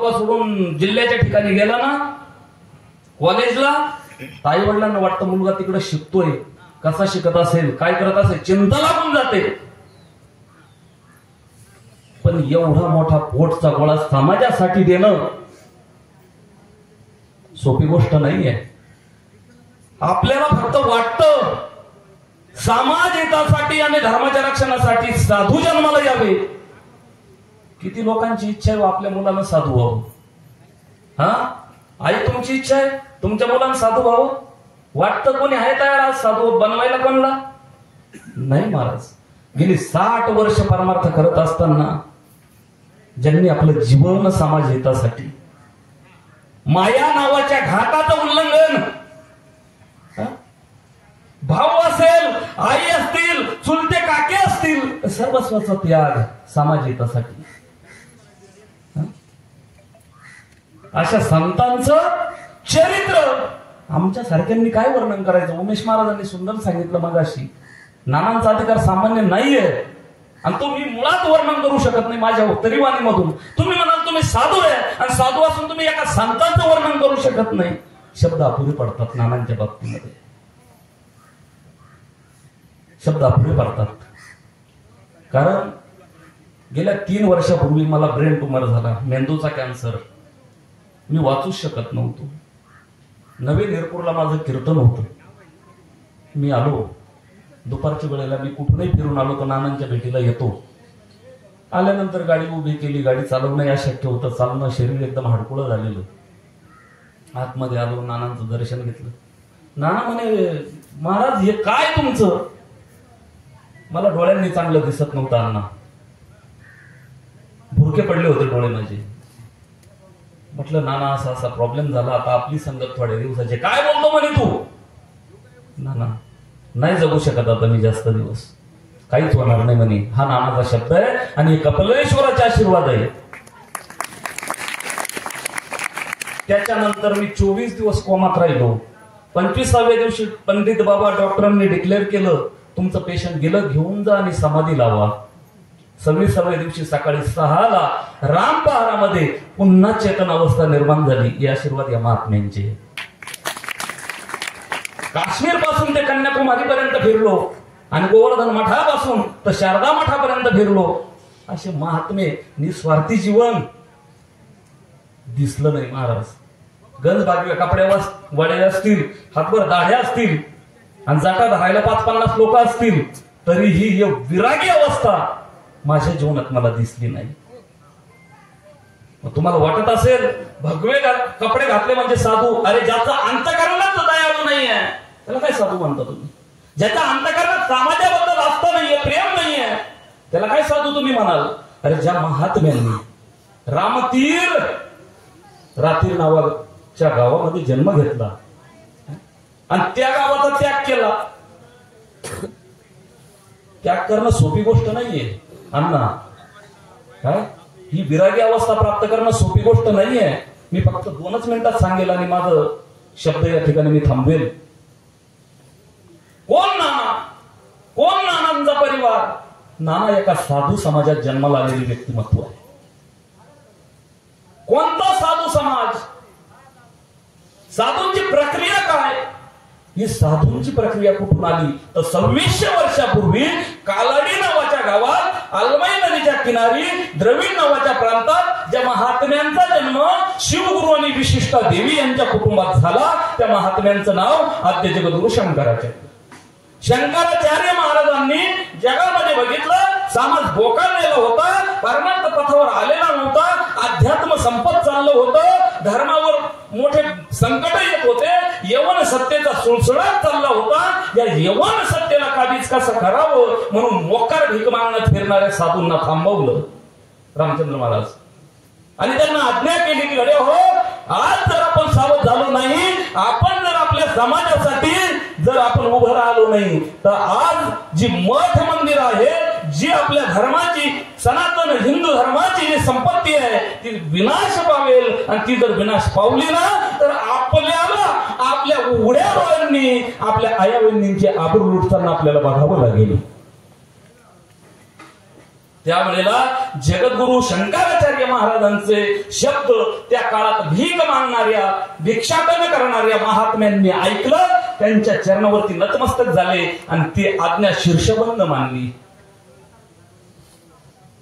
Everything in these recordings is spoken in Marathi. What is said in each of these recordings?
तालुका सोडून जिल्ह्याच्या ठिकाणी गेला ना कॉलेजला, आई वडिलांना वाटतं मुलगा तिकडे शिकतोय, कसा शिकत असेल, काय करत असेल, चिंता लागून जाते. पण एवढा मोठा पोटचा गोळा समाजासाठी देणं सोपी गोष्ट नाहीये. आपल्याला फक्त वाटतं समाज हितासाठी आणि धर्माच्या रक्षणासाठी साधू जन्माला यावे. किती लोकांची इच्छा आहे आपल्या मुलांना साधू व्हावं? हा आई, तुमची इच्छा आहे तुमच्या मुलांना साधू व्हावं? वाटतं कोणी आहे तयार आज साधू बनवायला? कोणला नाही महाराज. गेली 60 वर्ष परमार्थ करत असताना ज्यांनी आपलं जीवन समाज हितासाठी, माया नावाच्या घाटाचं उल्लंघन, भाऊ असेल, आई असतील, चुलते काके असतील, सर्वस्वाचा त्याग समाज हितासाठी. अशा संतांचं चरित्र आमच्या सारख्यांनी काय वर्णन करायचं? उमेश महाराजांनी सुंदर सांगितलं मगाशी, नानांचा अधिकार सामान्य नाहीये आणि तो मी मुळात वर्णन करू शकत नाही माझ्या उत्तरीवाणीमधून. तुम्ही म्हणाल तुम्ही साधू आहे आणि साधू असून तुम्ही एका संतांचं वर्णन करू शकत नाही. शब्द अपुरे पडतात नानांच्या बाबतीमध्ये, शब्द अपुरे पडतात. कारण गेल्या 3 वर्षापूर्वी मला ब्रेन ट्यूमर झाला, मेंदूचा कॅन्सर. मी वाचूच शकत नव्हतो. नवे निरपूरला माझं कीर्तन होतं. मी आलो दुपारच्या वेळेला, मी कुठूनही फिरून आलो तर नानांच्या भेटीला येतो. आल्यानंतर गाडी उभी केली, गाडी चालवणं अशक्य होतं, चालणं, शरीर एकदम हडकुळं झालेलं. आतमध्ये आलो, नानांचं दर्शन घेतलं. नाना म्हणे, महाराज हे काय तुमचं? मला डोळ्यांनी चांगलं दिसत नव्हतं अण्णा, भुरके पडले होते डोळे माझे. म्हटलं नाना असा असा प्रॉब्लेम झाला, आता आपली संगत थोड्या दिवसाची. काय बोलतो म्हणे तू? नाना नाही जगू शकत आता मी जास्त दिवस, काहीच होणार नाही म्हणे. हा नानाचा शब्द आहे आणि कपिलेश्वराचे आशीर्वाद आहे. त्याच्यानंतर मी 24 दिवस कोमात राहिलो. 25व्या दिवशी पंडित बाबा डॉक्टरांनी डिक्लेअर केलं, तुमचं पेशंट गेलं, घेऊन जा आणि समाधी लावा. 26व्या दिवशी सकाळी 6ला रामपहारामध्ये पुन्हा चेतन अवस्था निर्माण झाली. हे आशीर्वाद या महात्म्यांचे. काश्मीर पासून ते कन्याकुमारी पर्यंत फिरलो आणि गोवर्धन मठापासून तर शारदा मठापर्यंत फिरलो. असे महात्मे, निस्वार्थी जीवन दिसलं नाही महाराज. गंज बागव्या कपड्यावर वड्या असतील, हातभर दाढ्या असतील आणि जाटा धरायला 5-50 लोक असतील, तरीही ही विरागी अवस्था माझ्या जीवनात मला दिसली नाही. तुम्हाला वाटत असेल भगवे कपडे घातले म्हणजे साधू? अरे ज्याचा अंतःकरणात दयाळू नाहीये त्याला काय साधू म्हणता तुम्ही? ज्याच्या अंतःकरणात समाजाबद्दल आस्था नाहीये, प्रेम नाहीये, त्याला काय साधू तुम्ही म्हणाल? अरे ज्या महात्म्यांनी रामतीर रातीर नावाच्या गावामध्ये जन्म घेतला आणि त्या गावाचा त्याग केला. त्याग करणं सोपी गोष्ट नाहीये अण्णा. काय ही विरागी अवस्था प्राप्त करणं सोपी गोष्ट नाहीये. मी फक्त 2च मिनिटात सांगेल आणि माझं शब्द या ठिकाणी मी थांबवेल. कोण नाना? कोण नानांचा परिवार? नाना एका साधू समाजात जन्माला आलेली व्यक्तिमत्व आहे. कोणता साधू समाज? साधूंची प्रक्रिया काय? ही साधूंची प्रक्रिया कुठून आली तर 2600 वर्षापूर्वी कालाडी नावाच्या गावात अलमाई नदीच्या किनारी द्रविड नावाच्या प्रांतात ज्या महात्म्यांचा जन्म शिवगुरु आणि विशिष्टा देवी यांच्या कुटुंबात झाला, त्या महात्म्यांचं नाव आद्य जगद्गुरु शंकराचार्य. शंकराचार्य महाराजांनी जगामध्ये बघितलं, समाज बोकाळलेला होता, परमार्थ पथावर आलेला नव्हता, अध्यात्म संपत चाललं होतं, धर्मावर मोठे संकट येत होते, यवन सत्तेचा सुळसुळाट चालला होता. या यवन सत्तेला काबीज कसं करावं म्हणून मोकार भीक मागण्यात फिरणाऱ्या साधूंना थांबवलं रामचंद्र महाराज आणि त्यांना आज्ञा केली की अरे हो, आज जर आपण सावध झालो नाही, आपण जर आपल्या समाजासाठी जर आपण उभं राहिलो नाही, तर आज जी मठ मंदिर आहे, जी आपल्या धर्माची, सनातन हिंदू धर्माची जी संपत्ती आहे, ती विनाश पावेल. आणि ती जर विनाश पावली ना, तर आपल्याला आपल्या उघड्या डोळ्यांनी आपल्या आया बहिणींची आबरू लुटताना आपल्याला बघावं लागेल. त्यावेळेला जगद्गुरु शंकराचार्य महाराजांचे शब्द त्या काळात भीक मागणाऱ्या, भिक्षाटन करणाऱ्या महात्म्यांनी ऐकलं, त्यांच्या चरणावरती नतमस्तक झाले आणि ती आज्ञा शीर्षबंद मानली.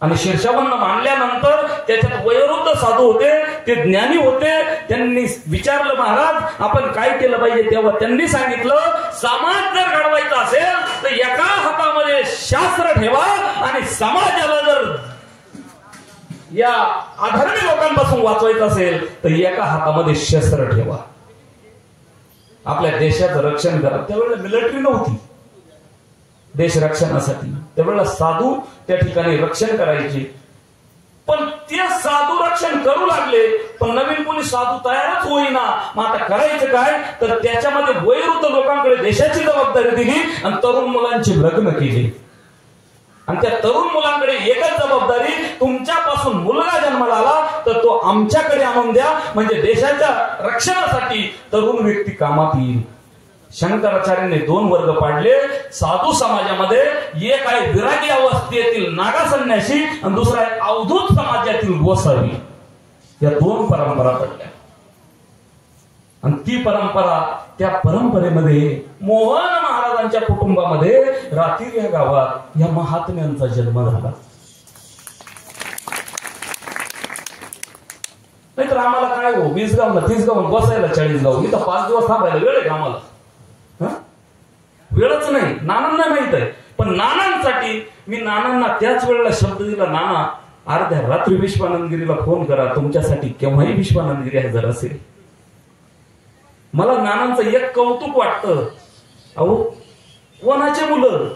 आणि शीर्षबंद मानल्यानंतर त्याच्यात वयोवृद्ध साधू होते, ते ज्ञानी होते. त्यांनी विचारलं, महाराज आपण काय केलं पाहिजे? तेव्हा त्यांनी सांगितलं, समाज जर घडवायचा असेल तर एका हातामध्ये शास्त्र ठेवा आणि समाजाला जर या अधर्मी लोकांपासून वाचवायचं असेल तर एका हातामध्ये शस्त्र ठेवा. आपल्या देशाचं रक्षण करा. त्यावेळेला मिलिटरी नव्हती देश रक्षणासाठी, त्यावेळेला साधू त्या ठिकाणी रक्षण करायचे. पण ते साधू रक्षण करू लागले, पण नवीन कोणी साधू तयारच होईना. मग आता करायचं काय? तर त्याच्यामध्ये वयोवृद्ध लोकांकडे देशाची जबाबदारी दिली आणि तरुण मुलांची लग्न केली. आणि त्या तरुण मुलांकडे एकच जबाबदारी, तुमच्यापासून मुलगा जन्माला आला तर तो आमच्याकडे आणून द्या, म्हणजे देशाच्या रक्षणासाठी तरुण व्यक्ती कामात येईल. शंकराचार्यांनी दोन वर्ग पाडले साधू समाजामध्ये. एक आहे विरागी अवस्थेतील नागा संन्यासी आणि दुसरा आहे अवधूत समाजातील गोसावी. या दोन परंपरा पडल्या. आणि ती परंपरा, त्या परंपरेमध्ये मोहन महाराजांच्या कुटुंबामध्ये रातीर या गावात या महात्म्यांचा जन्म झाला. नाहीतर आम्हाला काय हो, 20 गाव 30 गाव बसायला 40 गाव, इथं 5 दिवस थांबायला वेळ आहे का आम्हाला? वेळच नाही. नानांना माहित आहे, पण नानांसाठी मी नानांना त्याच वेळेला शब्द दिला, नाना अर्ध्या रात्री विश्वानंदगिरीला फोन करा, तुमच्यासाठी केव्हाही विश्वानंदगिरी हजर असेल. मला नानांचं एक कौतुक वाटतं, अहो कोणाचे मुलं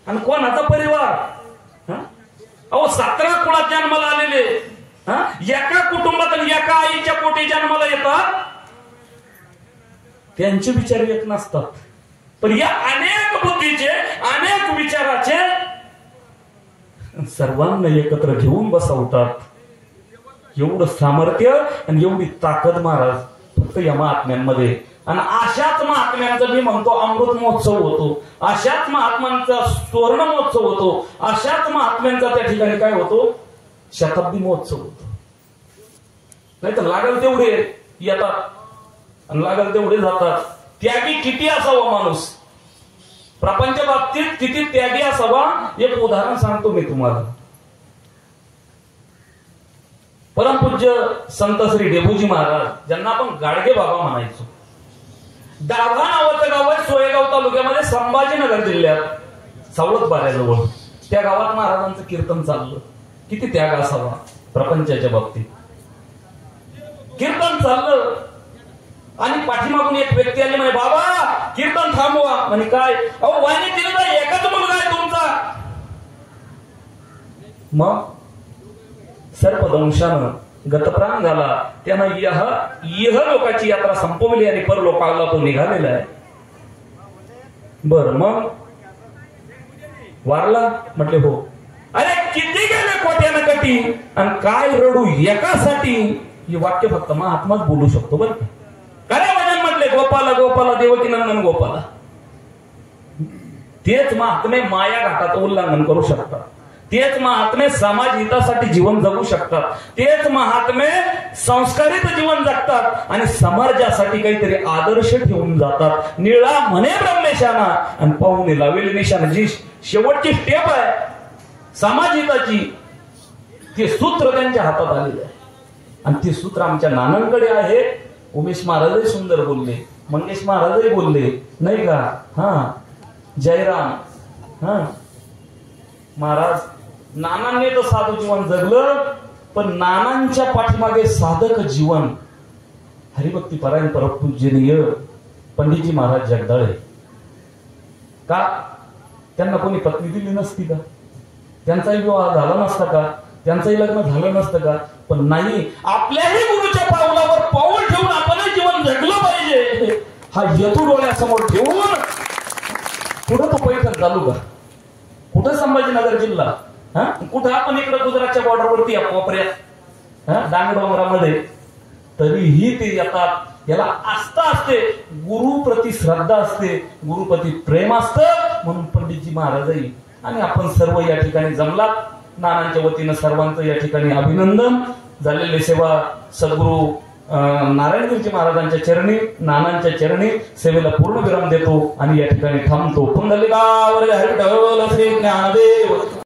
आणि कोणाचा परिवार, अहो 17 कुळात जन्माला आलेले, एका कुटुंबात आणि एका आईच्या पोटी जन्माला येतात. त्यांचे विचार एक नसतात, पण या अनेक बुद्धीचे, अनेक विचाराचे सर्वांना एकत्र घेऊन बसवतात. एवढं सामर्थ्य आणि एवढी ताकद महाराज फक्त या महात्म्यांमध्ये. आणि अशाच महात्म्यांचा मी म्हणतो अमृत महोत्सव होतो, अशाच महात्म्यांचा सुवर्ण महोत्सव होतो, अशाच महात्म्यांचा त्या ठिकाणी काय होतो, शताब्दी महोत्सव होतो. नाही तर लागल तेवढे येतात आणि लागल तेवढे जातात. त्यागी किती असावा माणूस, प्रपंच बाबतीत किती त्यागी असावा. एक उदाहरण सांगतो मी तुम्हाला. परमपूज्य संत श्री डेबूजी महाराज, ज्यांना आपण गाडगे बाबा म्हणायचो, डाभा नावाचं गाव आहे सोयगाव तालुक्यामध्ये, संभाजीनगर जिल्ह्यात, सावळत बाऱ्याजवळ. त्या गावात महाराजांचं कीर्तन चाललं. किती त्याग असावा प्रपंचाच्या बाबतीत. कीर्तन चाललं आणि पाठीमागून एक व्यक्ती आली, म्हणे बाबा कीर्तन थांबवा. म्हणे काय? अहो वाणी दिलं एकच मुलगा आहे तुमचा. मग सर्पदंशानं गतप्राण झाला. त्यानं यह लोकाची यात्रा संपवली आणि परलोकाला तो निघालेला आहे. बर मग वारला? म्हटले हो. अरे किती गेले कोट्यानं कटी आणि काय रडू एकासाठी. हे वाक्य फक्त महात्माच बोलू शकतो बरं का. काय वजन म्हटले, गोपाला गोपाला देवकी नंदन गोपाला. तेच महात्मे माया घाटात उल्लंघन करू शकतात. तेच महात्मे समाज हितासाठी जीवन जगू शकतात. तेच महात्मे संस्कारित जीवन जगतात आणि समाजासाठी काहीतरी आदर्श ठेवून जातात. निळा म्हणे ब्रह्मेशाना आणि पाहुणे लावेल निशाणा. जी शेवटची स्टेप आहे समाज हिताची, ते सूत्र त्यांच्या हातात आलेलं आहे. आणि ते सूत्र आमच्या नानांकडे आहे. उमेश महाराजही सुंदर बोलले, मंगेश महाराजही बोलले नाही का. हा जयराम महाराज, नानांनी तर साधू जीवन जगलं, पण नानांच्या पाठीमागे साधक जीवन. हरिभक्ती परायण परमपूजनीय पंडितजी महाराज जगदाळे. का त्यांना कोणी पत्नी दिली नसती का? त्यांचाही विवाह झाला नसता का? त्यांचंही लग्न झालं नसतं का? पण नाही, आपल्याही गुरुच्या पावलावर पाऊल ठेवून आपणही जीवन जगलं पाहिजे हा हेतू डोळ्यासमोर ठेवून कुठं तो पैठण चालू का? कुठं संभाजीनगर जिल्हा? कुठं आपण इकडे गुजरातच्या बॉर्डरवरती कोपऱ्यात डांगडोंगरामध्ये, तरीही ते येतात. याला आस्था असते, गुरुप्रती श्रद्धा असते, गुरुप्रती प्रेम असतं. म्हणून पंडितजी महाराजही आणि आपण सर्व या ठिकाणी जमलात. नानांच्या वतीनं सर्वांचं या ठिकाणी अभिनंदन. झालेली सेवा सद्गुरू नारायणगिरजी महाराजांच्या चरणी, नानांच्या चरणी सेवेला पूर्ण विराम देतो आणि या ठिकाणी थांबतो. पुंडलिकावर हरी विठ्ठल श्री ज्ञानदेव